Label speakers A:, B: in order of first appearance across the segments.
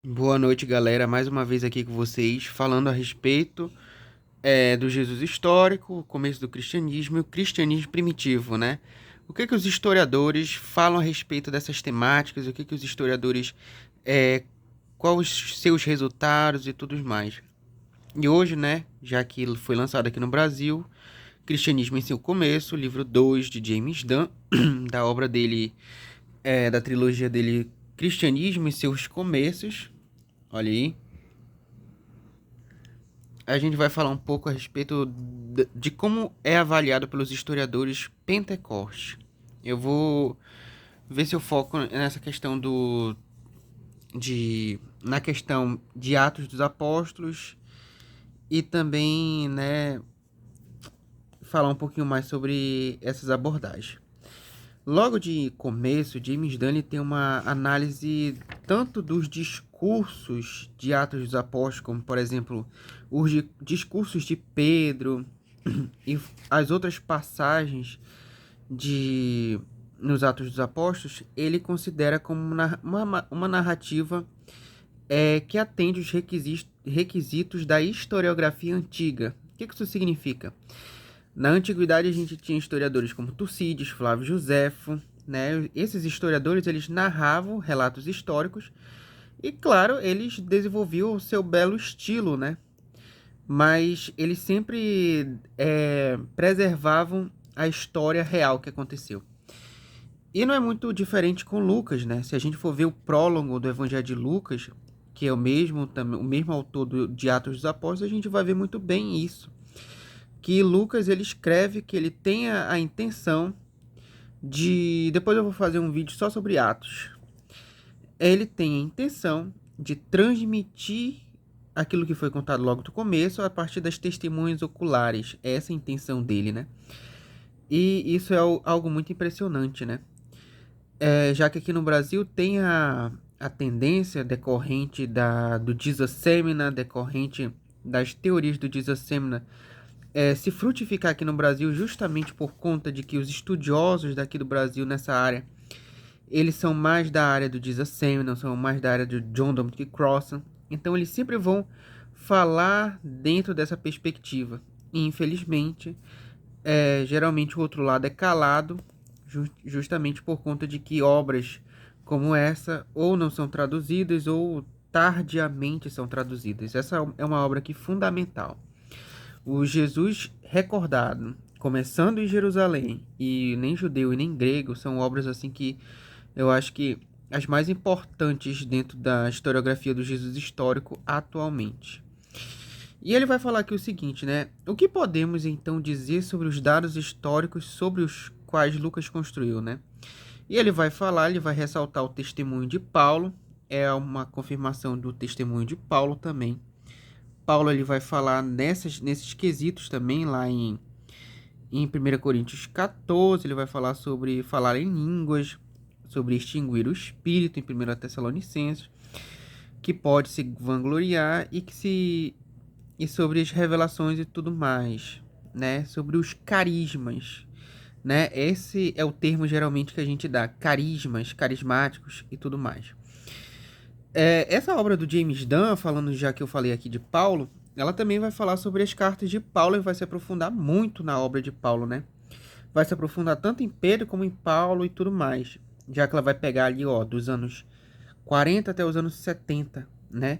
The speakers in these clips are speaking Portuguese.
A: Boa noite, galera. Mais uma vez aqui com vocês, falando a respeito do Jesus histórico, o começo do cristianismo e o cristianismo primitivo, né? O que os historiadores falam a respeito dessas temáticas, o que os historiadores, é, quais os seus resultados e tudo mais. E hoje, né, já que foi lançado aqui no Brasil, Cristianismo em seu começo, livro 2 de James Dunn, da obra dele, da trilogia dele, Cristianismo em seus começos, olha aí. A gente vai falar um pouco a respeito de como é avaliado pelos historiadores Pentecoste. Eu vou ver se eu foco nessa questão na questão de Atos dos Apóstolos e também, né, falar um pouquinho mais sobre essas abordagens. Logo de começo, James Dunn tem uma análise tanto dos discursos de Atos dos Apóstolos, como, por exemplo, os discursos de Pedro e as outras passagens de nos Atos dos Apóstolos, ele considera como uma narrativa que atende os requisitos da historiografia antiga. O que isso significa? Na antiguidade a gente tinha historiadores como Tucídides, Flávio Joséfo, né? Esses historiadores eles narravam relatos históricos e, claro, eles desenvolviam o seu belo estilo, né? Mas eles sempre preservavam a história real que aconteceu. E não é muito diferente com Lucas, né? Se a gente for ver o prólogo do Evangelho de Lucas, que é o mesmo autor de Atos dos Apóstolos, a gente vai ver muito bem isso. Que Lucas ele escreve que ele tem a intenção de... Depois eu vou fazer um vídeo só sobre Atos. Ele tem a intenção de transmitir aquilo que foi contado logo do começo a partir das testemunhas oculares. É essa a intenção dele, né? E isso é algo muito impressionante, né? Já que aqui no Brasil tem a tendência decorrente do Disassemina, decorrente das teorias do Disassemina, se frutificar aqui no Brasil justamente por conta de que os estudiosos daqui do Brasil nessa área, eles são mais da área do Disassemina, são mais da área do John Dominic Crossan, então eles sempre vão falar dentro dessa perspectiva. E infelizmente, geralmente o outro lado é calado, justamente por conta de que obras como essa ou não são traduzidas ou tardiamente são traduzidas. Essa é uma obra aqui fundamental. O Jesus recordado, começando em Jerusalém, e nem judeu e nem grego, são obras assim que eu acho que as mais importantes dentro da historiografia do Jesus histórico atualmente. E ele vai falar aqui o seguinte, né? O que podemos então dizer sobre os dados históricos sobre os quais Lucas construiu, né? E ele vai falar, ele vai ressaltar o testemunho de Paulo, é uma confirmação do testemunho de Paulo também. Paulo ele vai falar nesses quesitos também, lá em 1 Coríntios 14, ele vai falar sobre falar em línguas, sobre extinguir o espírito em 1 Tessalonicenses, que pode se vangloriar e sobre as revelações e tudo mais, né? Sobre os carismas, né? Esse é o termo geralmente que a gente dá, carismas, carismáticos e tudo mais. Essa obra do James Dunn, falando já que eu falei aqui de Paulo, ela também vai falar sobre as cartas de Paulo e vai se aprofundar muito na obra de Paulo, né? Vai se aprofundar tanto em Pedro como em Paulo e tudo mais, já que ela vai pegar ali, ó, dos anos 40 até os anos 70, né?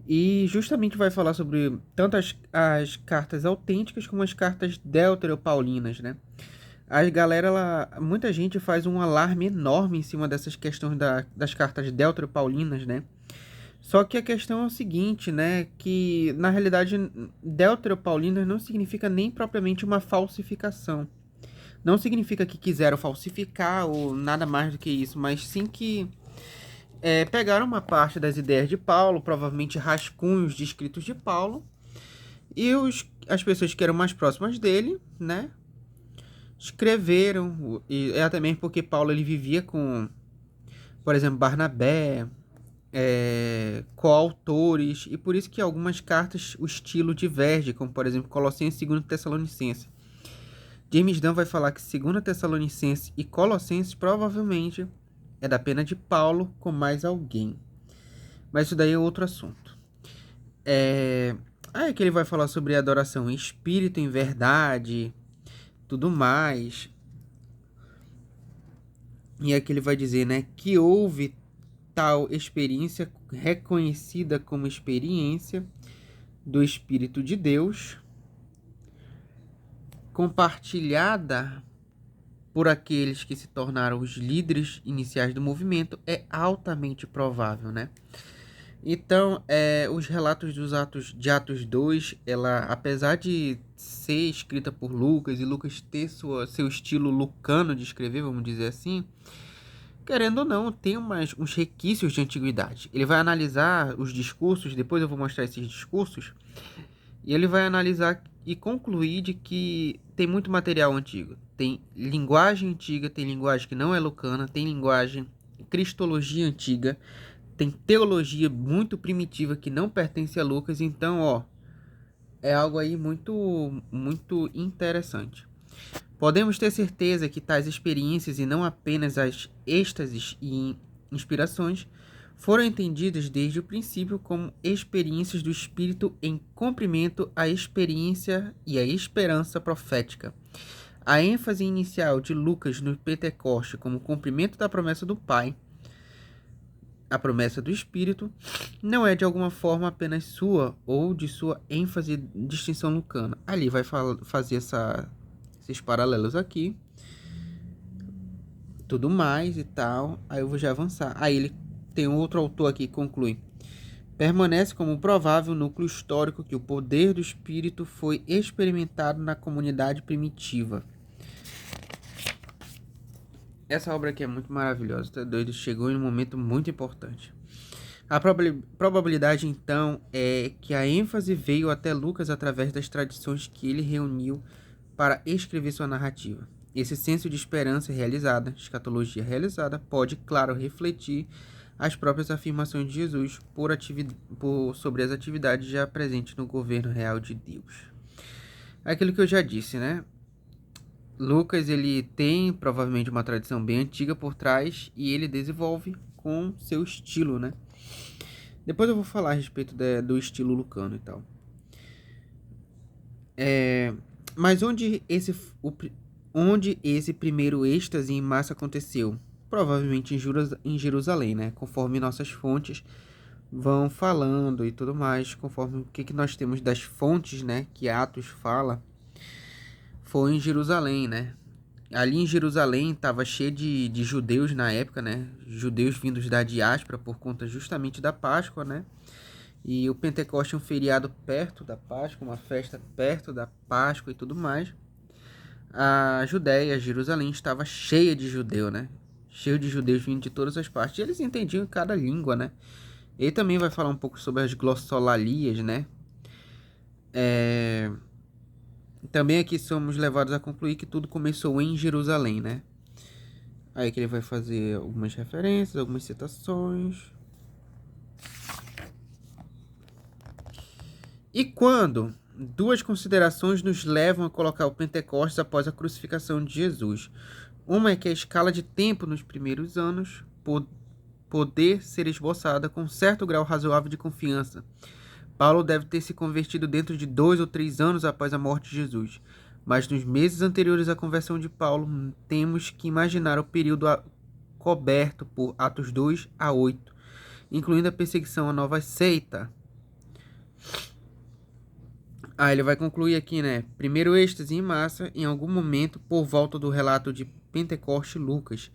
A: E justamente vai falar sobre tanto as cartas autênticas como as cartas deuteropaulinas, né? Muita gente faz um alarme enorme em cima dessas questões das cartas deuteropaulinas, né? Só que a questão é o seguinte, né? Que na realidade deuteropaulinas não significa nem propriamente uma falsificação. Não significa que quiseram falsificar ou nada mais do que isso, mas sim que pegaram uma parte das ideias de Paulo, provavelmente rascunhos de escritos de Paulo, e as pessoas que eram mais próximas dele, né, escreveram, e é até mesmo porque Paulo ele vivia com, por exemplo, Barnabé, coautores, e por isso que algumas cartas o estilo diverge, como por exemplo Colossenses e 2 Tessalonicenses. James Dunn vai falar que 2 Tessalonicenses e Colossenses provavelmente é da pena de Paulo com mais alguém. Mas isso daí é outro assunto. Aí que ele vai falar sobre adoração em espírito, em verdade, tudo mais. E aqui ele vai dizer, né, que houve tal experiência reconhecida como experiência do Espírito de Deus, compartilhada por aqueles que se tornaram os líderes iniciais do movimento, é altamente provável, né? Então, os relatos dos Atos 2, ela, apesar de ser escrita por Lucas e Lucas ter seu estilo lucano de escrever, vamos dizer assim, querendo ou não, tem uns requisitos de antiguidade. Ele vai analisar os discursos, depois eu vou mostrar esses discursos, e ele vai analisar e concluir de que tem muito material antigo. Tem linguagem antiga, tem linguagem que não é lucana, tem linguagem, cristologia antiga, tem teologia muito primitiva que não pertence a Lucas. Então, ó, é algo aí muito, muito interessante. Podemos ter certeza que tais experiências, e não apenas as êxtases e inspirações, foram entendidas desde o princípio como experiências do Espírito em cumprimento à experiência e à esperança profética. A ênfase inicial de Lucas no Pentecoste como cumprimento da promessa do Pai, a promessa do Espírito, não é de alguma forma apenas sua ou de sua ênfase distinção lucana. Ali vai fazer esses paralelos aqui, tudo mais e tal. Aí eu vou já avançar. Aí ele tem outro autor aqui que conclui: permanece como provável núcleo histórico que o poder do Espírito foi experimentado na comunidade primitiva. Essa obra aqui é muito maravilhosa, tá doido? Chegou em um momento muito importante. A probabilidade, então, é que a ênfase veio até Lucas através das tradições que ele reuniu para escrever sua narrativa. Esse senso de esperança realizada, escatologia realizada, pode, claro, refletir as próprias afirmações de Jesus sobre as atividades já presentes no governo real de Deus. Aquilo que eu já disse, né? Lucas, ele tem provavelmente uma tradição bem antiga por trás e ele desenvolve com seu estilo, né? Depois eu vou falar a respeito do estilo lucano e tal. Mas onde esse primeiro êxtase em massa aconteceu? Provavelmente em Jerusalém, né? Conforme nossas fontes vão falando e tudo mais, conforme o que nós temos das fontes, né? Que Atos fala, foi em Jerusalém, né? Ali em Jerusalém estava cheio de judeus na época, né? Judeus vindos da diáspora por conta justamente da Páscoa, né? E o Pentecoste é um feriado perto da Páscoa, uma festa perto da Páscoa e tudo mais. A Judéia, Jerusalém, estava cheia de judeu, né? Cheio de judeus vindo de todas as partes. E eles entendiam cada língua, né? Ele também vai falar um pouco sobre as glossolalias, né? Também aqui somos levados a concluir que tudo começou em Jerusalém, né? Aí que ele vai fazer algumas referências, algumas citações. E quando? Duas considerações nos levam a colocar o Pentecostes após a crucificação de Jesus. Uma é que a escala de tempo nos primeiros anos poder ser esboçada com certo grau razoável de confiança. Paulo deve ter se convertido dentro de 2 ou 3 anos após a morte de Jesus. Mas nos meses anteriores à conversão de Paulo, temos que imaginar o período coberto por Atos 2 a 8, incluindo a perseguição à nova seita. Ele vai concluir aqui, né? Primeiro êxtase em massa, em algum momento, por volta do relato de Pentecoste Lucas.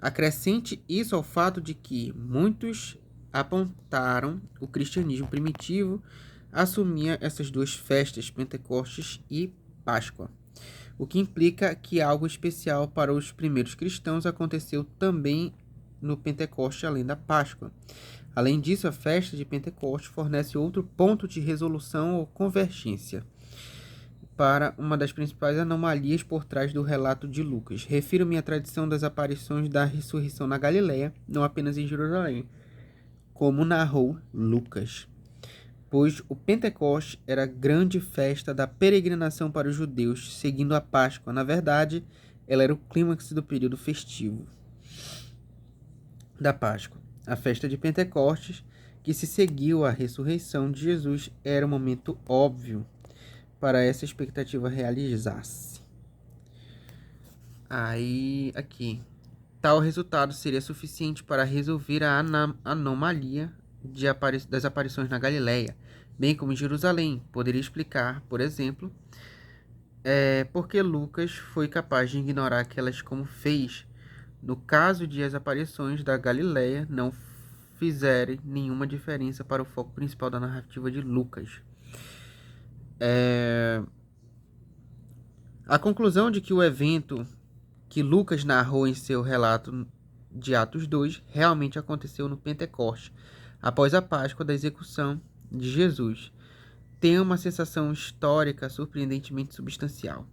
A: Acrescente isso ao fato de que muitos apontaram o cristianismo primitivo assumia essas duas festas, Pentecostes e Páscoa, o que implica que algo especial para os primeiros cristãos aconteceu também no Pentecoste, além da Páscoa. Além disso, a festa de Pentecostes fornece outro ponto de resolução ou convergência para uma das principais anomalias por trás do relato de Lucas. Refiro-me à tradição das aparições da ressurreição na Galileia, não apenas em Jerusalém, como narrou Lucas. Pois o Pentecoste era a grande festa da peregrinação para os judeus, seguindo a Páscoa. Na verdade, ela era o clímax do período festivo da Páscoa. A festa de Pentecostes que se seguiu à ressurreição de Jesus era um momento óbvio para essa expectativa realizar-se. Aí, aqui. Tal resultado seria suficiente para resolver a anomalia das aparições na Galileia, bem como em Jerusalém. Poderia explicar, por exemplo, porque Lucas foi capaz de ignorar aquelas como fez, no caso de as aparições da Galileia não fizerem nenhuma diferença para o foco principal da narrativa de Lucas. A conclusão de que o evento que Lucas narrou em seu relato de Atos 2 realmente aconteceu no Pentecostes, após a Páscoa da execução de Jesus, tem uma sensação histórica surpreendentemente substancial.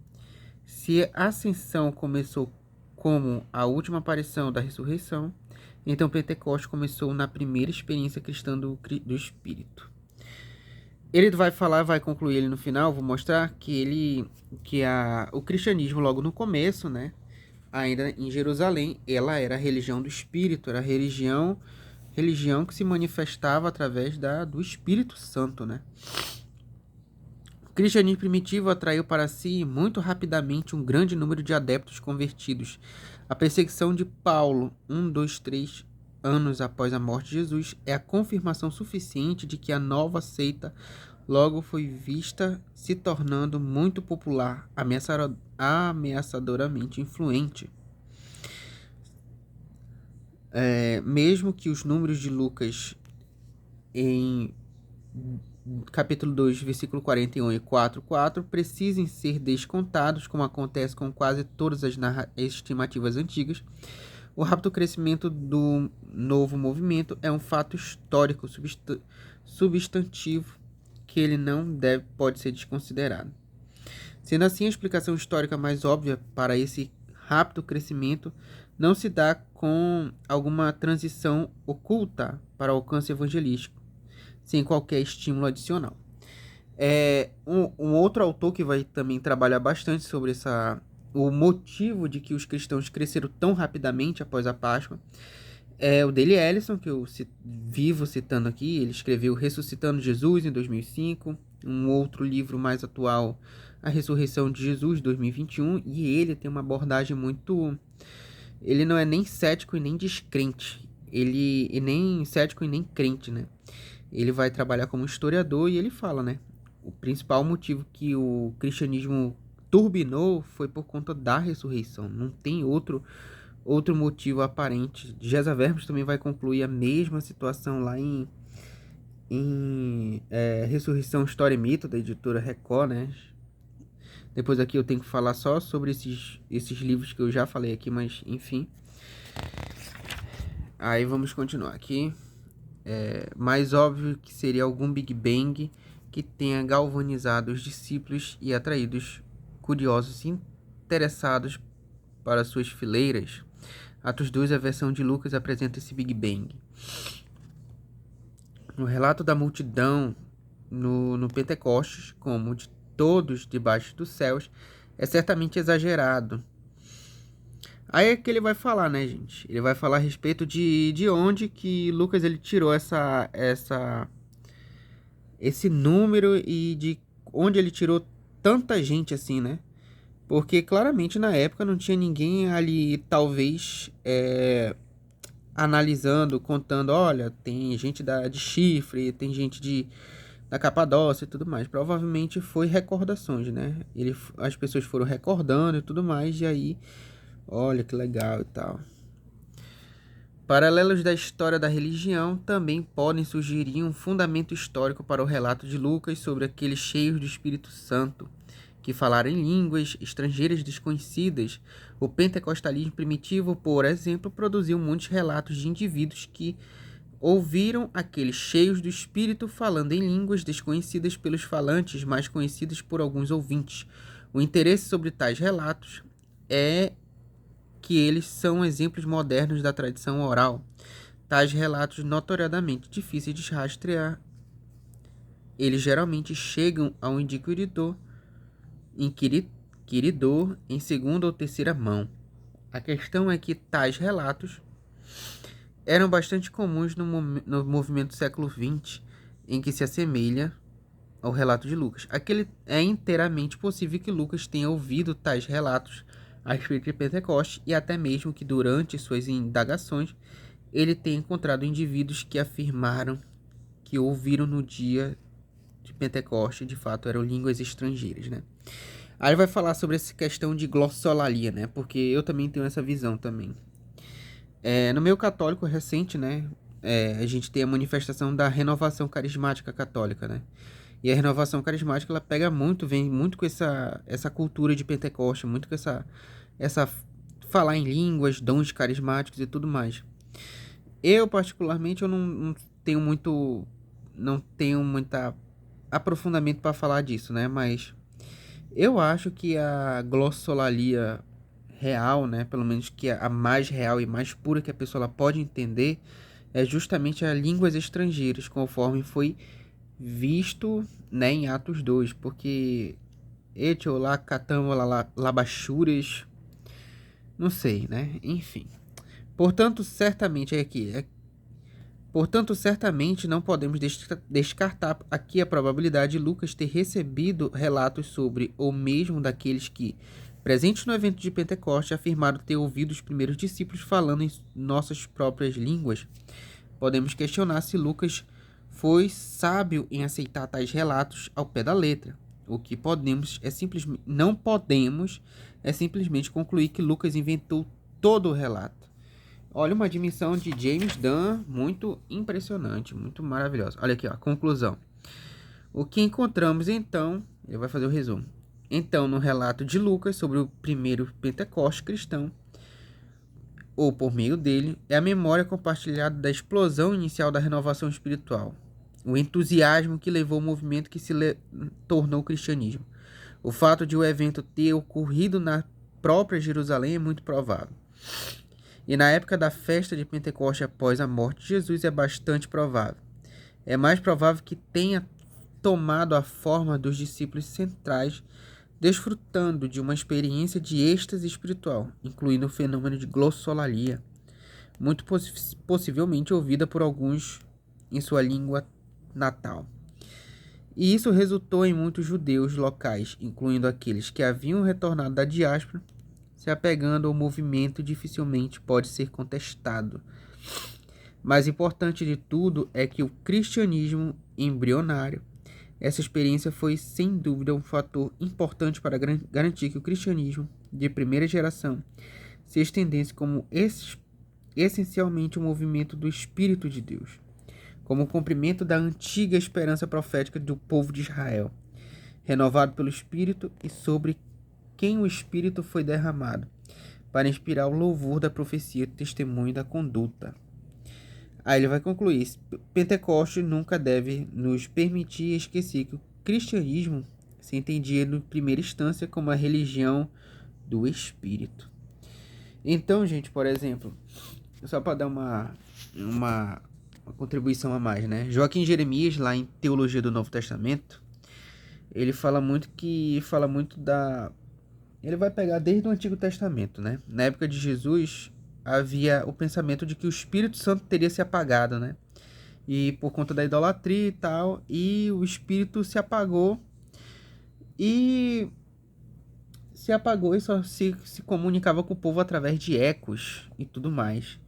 A: Se a ascensão começou como a última aparição da ressurreição, então Pentecostes começou na primeira experiência cristã do Espírito. Ele vai concluir ele no final, vou mostrar que o cristianismo logo no começo, né, ainda em Jerusalém, ela era a religião do Espírito, era a religião que se manifestava através do Espírito Santo, né? O cristianismo primitivo atraiu para si muito rapidamente um grande número de adeptos convertidos. A perseguição de Paulo, 3 anos após a morte de Jesus, é a confirmação suficiente de que a nova seita logo foi vista se tornando muito popular, ameaçadoramente influente. Mesmo que os números de Lucas em capítulo 2, versículo 41 e 4:4 precisem ser descontados, como acontece com quase todas as estimativas antigas, o rápido crescimento do novo movimento é um fato histórico substantivo que ele não pode ser desconsiderado. Sendo assim, a explicação histórica mais óbvia para esse rápido crescimento não se dá com alguma transição oculta para o alcance evangelístico, sem qualquer estímulo adicional. Um outro autor que vai também trabalhar bastante sobre o motivo de que os cristãos cresceram tão rapidamente após a Páscoa é o Dale Ellison, que eu vivo citando aqui. Ele escreveu Ressuscitando Jesus, em 2005, um outro livro mais atual, A Ressurreição de Jesus, 2021, e ele tem uma abordagem muito... Ele não é nem cético e nem descrente, e nem cético e nem crente, né? Ele vai trabalhar como historiador e ele fala, né? O principal motivo que o cristianismo turbinou foi por conta da ressurreição. Não tem outro motivo aparente. Gesa Vermes também vai concluir a mesma situação lá em Ressurreição, História e Mito, da editora Record, né? Depois aqui eu tenho que falar só sobre esses livros que eu já falei aqui, mas enfim. Aí vamos continuar aqui. Mais óbvio que seria algum Big Bang que tenha galvanizado os discípulos e atraído curiosos interessados para suas fileiras. Atos 2, a versão de Lucas, apresenta esse Big Bang. No relato da multidão no Pentecostes, como de todos debaixo dos céus, é certamente exagerado. Aí é que ele vai falar, né, gente? Ele vai falar a respeito de onde que Lucas ele tirou esse número e de onde ele tirou tanta gente assim, né? Porque claramente na época não tinha ninguém ali, talvez, analisando, contando, olha, tem gente de Chifre, tem gente da Capadócia e tudo mais. Provavelmente foi recordações, né? As pessoas foram recordando e tudo mais, e aí, olha que legal e tal. Paralelos da história da religião também podem sugerir um fundamento histórico para o relato de Lucas sobre aqueles cheios do Espírito Santo, que falaram em línguas estrangeiras desconhecidas. O pentecostalismo primitivo, por exemplo, produziu muitos relatos de indivíduos que ouviram aqueles cheios do Espírito falando em línguas desconhecidas pelos falantes, mas conhecidas por alguns ouvintes. O interesse sobre tais relatos é que eles são exemplos modernos da tradição oral. Tais relatos notoriamente difíceis de rastrear. Eles geralmente chegam ao inquiridor em segunda ou terceira mão. A questão é que tais relatos eram bastante comuns no movimento do século XX, em que se assemelha ao relato de Lucas. Aquele é inteiramente possível que Lucas tenha ouvido tais relatos a respeito de Pentecostes e até mesmo que durante suas indagações ele tenha encontrado indivíduos que afirmaram que ouviram no dia de Pentecostes, de fato eram línguas estrangeiras, né? Aí ele vai falar sobre essa questão de glossolalia, né? Porque eu também tenho essa visão também. No meio católico recente, né? A gente tem a manifestação da renovação carismática católica, né? E a renovação carismática, ela pega muito, vem muito com essa cultura de Pentecoste, muito com essa falar em línguas, dons carismáticos e tudo mais. Eu, particularmente, eu não tenho muito, não tenho muita aprofundamento para falar disso, né? Mas eu acho que a glossolalia real, né? Pelo menos que a mais real e mais pura que a pessoa ela pode entender é justamente as línguas estrangeiras, conforme foi visto, né, em Atos 2, porque Etiola, Catamo, Labachuras, não sei, né? Enfim. Portanto, certamente Portanto, certamente não podemos descartar aqui a probabilidade de Lucas ter recebido relatos sobre, ou mesmo daqueles que, presentes no evento de Pentecoste, afirmaram ter ouvido os primeiros discípulos falando em nossas próprias línguas. Podemos questionar se Lucas foi sábio em aceitar tais relatos ao pé da letra. O que não podemos é simplesmente concluir que Lucas inventou todo o relato. Olha, uma admissão de James Dunn muito impressionante, muito maravilhosa. Olha aqui, ó, conclusão. O que encontramos então, ele vai fazer o resumo. Então, no relato de Lucas sobre o primeiro Pentecoste cristão, ou por meio dele, é a memória compartilhada da explosão inicial da renovação espiritual, o entusiasmo que levou o movimento que tornou o cristianismo. O fato de o evento ter ocorrido na própria Jerusalém é muito provável. E na época da festa de Pentecoste após a morte de Jesus é bastante provável. É mais provável que tenha tomado a forma dos discípulos centrais, desfrutando de uma experiência de êxtase espiritual, incluindo o fenômeno de glossolalia, muito possivelmente ouvida por alguns em sua língua natal. E isso resultou em muitos judeus locais, incluindo aqueles que haviam retornado da diáspora, se apegando ao movimento dificilmente pode ser contestado. Mais importante de tudo é que o cristianismo embrionário, essa experiência foi sem dúvida um fator importante para garantir que o cristianismo de primeira geração se estendesse como essencialmente um movimento do Espírito de Deus, como o cumprimento da antiga esperança profética do povo de Israel, renovado pelo Espírito e sobre quem o Espírito foi derramado, para inspirar o louvor da profecia e testemunho da conduta. Aí ele vai concluir: Pentecostes nunca deve nos permitir esquecer que o cristianismo se entendia em primeira instância como a religião do Espírito. Então, gente, por exemplo, só para dar uma contribuição a mais, né? Joaquim Jeremias, lá em Teologia do Novo Testamento, ele fala muito ele vai pegar desde o Antigo Testamento, né? Na época de Jesus, havia o pensamento de que o Espírito Santo teria se apagado, né? E por conta da idolatria e tal, e o Espírito se apagou e só se comunicava com o povo através de ecos e tudo mais.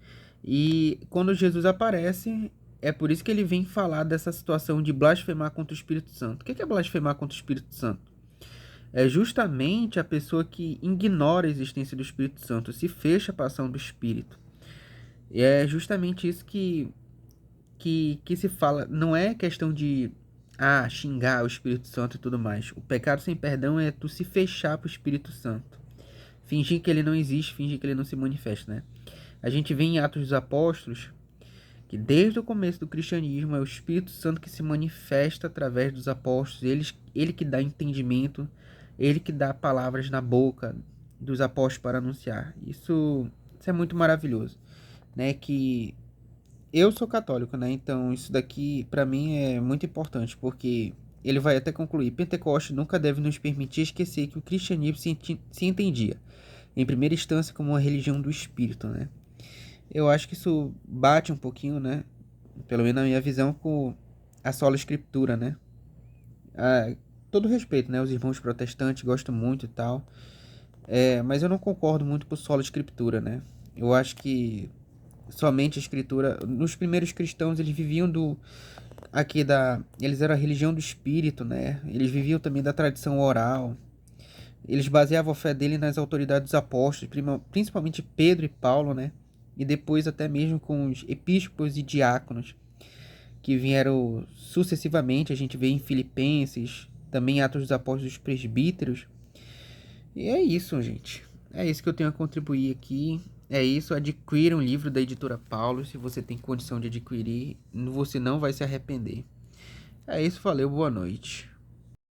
A: E quando Jesus aparece, é por isso que ele vem falar dessa situação de blasfemar contra o Espírito Santo. O que é blasfemar contra o Espírito Santo? É justamente a pessoa que ignora a existência do Espírito Santo, se fecha para a ação do Espírito. E é justamente isso que se fala. Não é questão de xingar o Espírito Santo e tudo mais. O pecado sem perdão é tu se fechar para o Espírito Santo. Fingir que ele não existe, fingir que ele não se manifesta, né? A gente vê em Atos dos Apóstolos que desde o começo do cristianismo é o Espírito Santo que se manifesta através dos apóstolos, ele que dá entendimento, ele que dá palavras na boca dos apóstolos para anunciar. Isso é muito maravilhoso, né? Que eu sou católico, né? Então isso daqui para mim é muito importante, porque ele vai até concluir: Pentecoste nunca deve nos permitir esquecer que o cristianismo se entendia, em primeira instância, como uma religião do Espírito, né? Eu acho que isso bate um pouquinho, né? Pelo menos na minha visão, com a sola escritura, né? Ah, todo respeito, né? Os irmãos protestantes gostam muito e tal. Mas eu não concordo muito com sola escritura, né? Eu acho que somente a escritura. Nos primeiros cristãos, eles viviam do. Aqui da. Eles eram a religião do espírito, né? Eles viviam também da tradição oral. Eles baseavam a fé dele nas autoridades dos apóstolos, principalmente Pedro e Paulo, né? E depois até mesmo com os episcopos e diáconos, que vieram sucessivamente. A gente vê em Filipenses, também Atos dos Apóstolos, os presbíteros. E é isso, gente. É isso que eu tenho a contribuir aqui. É isso, adquira um livro da editora Paulo, se você tem condição de adquirir, você não vai se arrepender. É isso, valeu, boa noite.